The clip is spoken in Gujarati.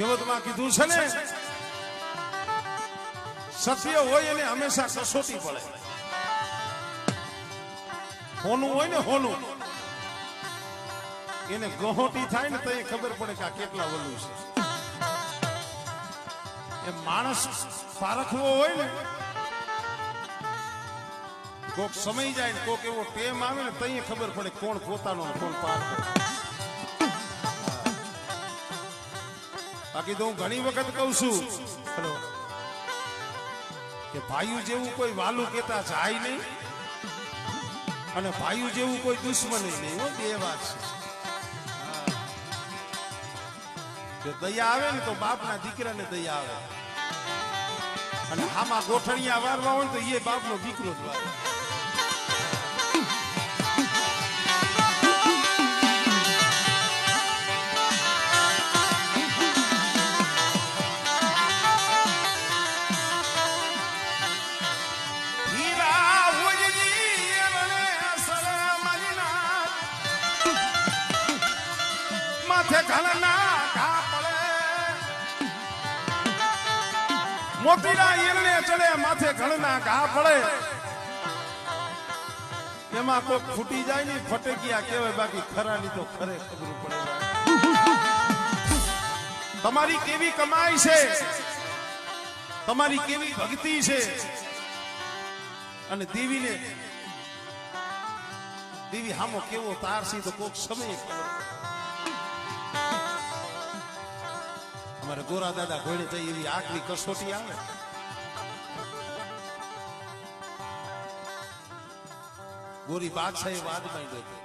કહેવતમાં કીધું છે ને, સત્ય હોય એને હંમેશા કસોટી પડે. હોનું હોય ને હોનું, એને ગહોટી થાય ને તો એ ખબર પડે કે આ કેટલા વલું છે. એ માણસ પારખવો હોય ને, કોક સમય જાય ને કોક એવો ટેમ આવે ને તો ખબર પડે કોણ પોતાનો કોણ પારખો. બાકી તો હું ઘણી વખત કહું છું કે ભાઈઓ જેવું કોઈ વાલું કેતા જાય નહીં અને ભાઈઓ જેવું કોઈ દુશ્મન નહીં. બે વાત છે. દયા આવે ને તો બાપના દીકરાને દયા આવે, અને આમાં ગોઠણિયા વારવા હોય તો એ બાપનો દીકરો જ વારે. મોતીના ઈરણે ચડે માથે ઘણના ઘા પડે. એમાં કોઈ ફૂટી જાય ને ફટેકિયા કહેવાય, બાકી ખરાની તો ખરે ખબર પડે. તમારી કેવી કમાઈ છે, તમારી કેવી ભક્તિ છે, અને દેવીને દેવી હામો કેવો તારસી તો કોક સમય ખબર. અમારે ગોરા દાદા ઘોડે થઈ એવી આગની કસોટી આવે. ગોરી બાદશાહ એ વાદ માંડ્યો.